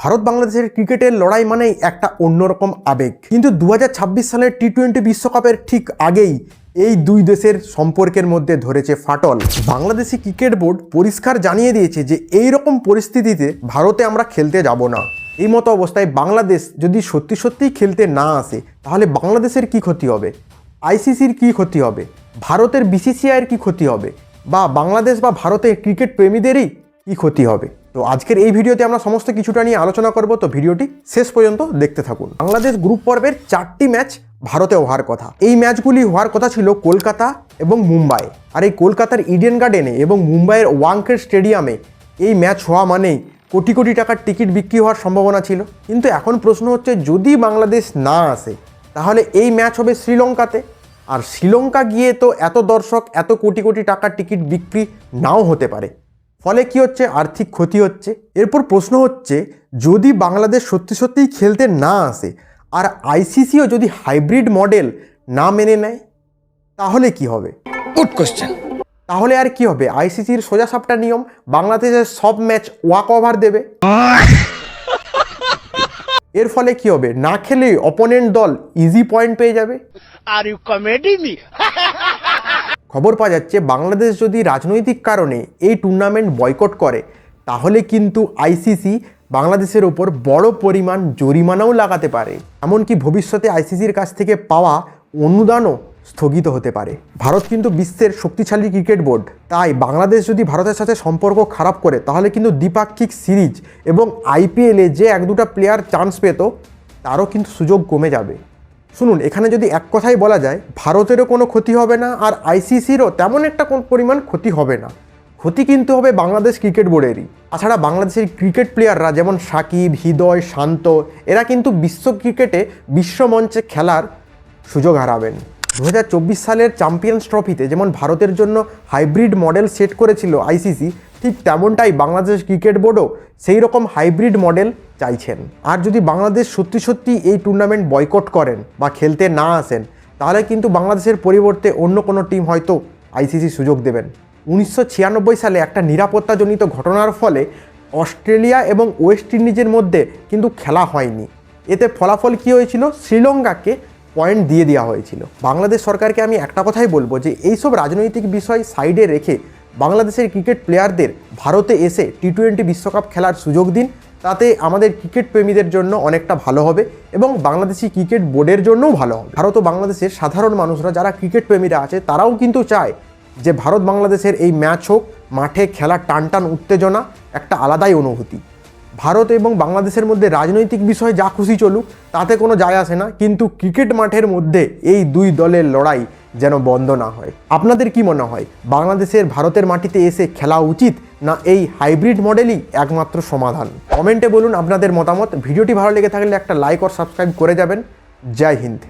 ভারত বাংলাদেশের ক্রিকেটের লড়াই মানেই একটা অন্যরকম আবেগ। কিন্তু 2026 সালের টি-20 বিশ্বকাপের ঠিক আগেই এই দুই দেশের সম্পর্কের মধ্যে ধরেছে ফাটল। বাংলাদেশি ক্রিকেট বোর্ড পরিষ্কার জানিয়ে দিয়েছে যে এই রকম পরিস্থিতিতে ভারতে আমরা খেলতে যাব না। এই মতো অবস্থায় বাংলাদেশ যদি সত্যিই খেলতে না আসে তাহলে বাংলাদেশের কি ক্ষতি হবে, আইসিসির কি ক্ষতি হবে, ভারতের বিসিসিআইয়ের কি ক্ষতি হবে, বা বাংলাদেশ বা ভারতের ক্রিকেট প্রেমীদেরই কি ক্ষতি হবে। তো আজকের এই ভিডিওতে আমরা সমস্ত কিছুটা নিয়ে আলোচনা করব, তো ভিডিওটি শেষ পর্যন্ত দেখতে থাকুন। বাংলাদেশ গ্রুপ পর্বের 4টি ম্যাচ ভারতে হওয়ার কথা। এই ম্যাচগুলি হওয়ার কথা ছিল কলকাতা এবং মুম্বাই। আর এই কলকাতার ইডেন গার্ডেনে এবং মুম্বাইয়ের ওয়াংখেড়ে স্টেডিয়ামে এই ম্যাচ হওয়া মানেই কোটি কোটি টাকার টিকিট বিক্রি হওয়ার সম্ভাবনা ছিল। কিন্তু এখন প্রশ্ন হচ্ছে, যদি বাংলাদেশ না আসে তাহলে এই ম্যাচ হবে শ্রীলঙ্কাতে। আর শ্রীলঙ্কা গিয়ে তো এত দর্শক, এত কোটি কোটি টাকার টিকিট বিক্রি নাও হতে পারে। ফলে কি হচ্ছে, আর্থিক ক্ষতি হচ্ছে। এরপর প্রশ্ন হচ্ছে, যদি বাংলাদেশ সত্যিই খেলতে না আসে আর আইসিসিও যদি হাইব্রিড মডেল না মেনে নেয় তাহলে কি হবে? Good question. তাহলে আর কি হবে? আইসিসির সোজাসাপটা নিয়ম, বাংলাদেশের সব ম্যাচ ওয়াক ওভার দেবে। এর ফলে কি হবে, না খেলে অপোনেন্ট দল ইজি পয়েন্ট পেয়ে যাবে। Are you comedy me? খবর পাওয়া যাচ্ছে, বাংলাদেশ যদি রাজনৈতিক কারণে এই টুর্নামেন্ট বয়কট করে তাহলে কিন্তু আইসিসি বাংলাদেশের ওপর বড় পরিমাণ জরিমানাও লাগাতে পারে। এমনকি ভবিষ্যতে আইসিসির কাছ থেকে পাওয়া অনুদানও স্থগিত হতে পারে। ভারত কিন্তু বিশ্বের শক্তিশালী ক্রিকেট বোর্ড, তাই বাংলাদেশ যদি ভারতের সাথে সম্পর্ক খারাপ করে তাহলে কিন্তু দ্বিপাক্ষিক সিরিজ এবং আইপিএলে যে 1-2টা প্লেয়ার চান্স পেত তারও কিন্তু সুযোগ কমে যাবে। শুনুন, এখানে যদি এক কথাই বলা যায়, ভারতেরও কোনো ক্ষতি হবে না আর আইসিসিরও তেমন একটা কোন পরিমাণ ক্ষতি হবে না। ক্ষতি কিন্তু হবে বাংলাদেশ ক্রিকেট বোর্ডেরই। তাছাড়া বাংলাদেশের ক্রিকেট প্লেয়াররা যেমন সাকিব, হৃদয়, শান্ত, এরা কিন্তু বিশ্ব ক্রিকেটে বিশ্বমঞ্চে খেলার সুযোগ হারাবেন। 2024 সালের চ্যাম্পিয়ন্স ট্রফিতে যেমন ভারতের জন্য হাইব্রিড মডেল সেট করেছিল আইসিসি, ঠিক তেমনটাই বাংলাদেশ ক্রিকেট বোর্ডও সেই রকম হাইব্রিড মডেল চাইছেন। আর যদি বাংলাদেশ সত্যি এই টুর্নামেন্ট বয়কট করেন বা খেলতে না আসেন তাহলে কিন্তু বাংলাদেশের পরিবর্তে অন্য কোনো টিম হয়তো আইসিসি সুযোগ দেবেন। 1996 সালে একটা নিরাপত্তাজনিত ঘটনার ফলে অস্ট্রেলিয়া এবং ওয়েস্ট ইন্ডিজের মধ্যে কিন্তু খেলা হয়নি। এতে ফলাফল কী হয়েছিল, শ্রীলঙ্কাকে পয়েন্ট দিয়ে দেওয়া হয়েছিল। বাংলাদেশ সরকারকে আমি একটা কথাই বলবো যে এইসব রাজনৈতিক বিষয় সাইডে রেখে বাংলাদেশের ক্রিকেট প্লেয়ারদের ভারতে এসে টি-20 বিশ্বকাপ খেলার সুযোগ দিন। তাতে আমাদের ক্রিকেট প্রেমীদের জন্য অনেকটা ভালো হবে এবং বাংলাদেশি ক্রিকেট বোর্ডের জন্যও ভালো হবে। ভারত ও বাংলাদেশের সাধারণ মানুষরা যারা ক্রিকেট প্রেমীরা আছে তারাও কিন্তু চায় যে ভারত বাংলাদেশের এই ম্যাচ হোক, মাঠে খেলা টান উত্তেজনা একটা আলাদাই অনুভূতি। ভারত এবং বাংলাদেশের মধ্যে রাজনৈতিক বিষয় যা খুশি চলুক তাতে কোনো যায় আসে না, কিন্তু ক্রিকেট মাঠের মধ্যে এই দুই দলের লড়াই যেন বন্ধ না হয়। আপনাদের কি মনে হয়, বাংলাদেশের ভারতের মাটিতে এসে খেলা উচিত না এই হাইব্রিড মডেলই একমাত্র সমাধান? কমেন্টে বলুন আপনাদের মতামত। ভিডিওটি ভালো লেগে থাকলে একটা লাইক আর সাবস্ক্রাইব করে যাবেন। জয় হিন্দ।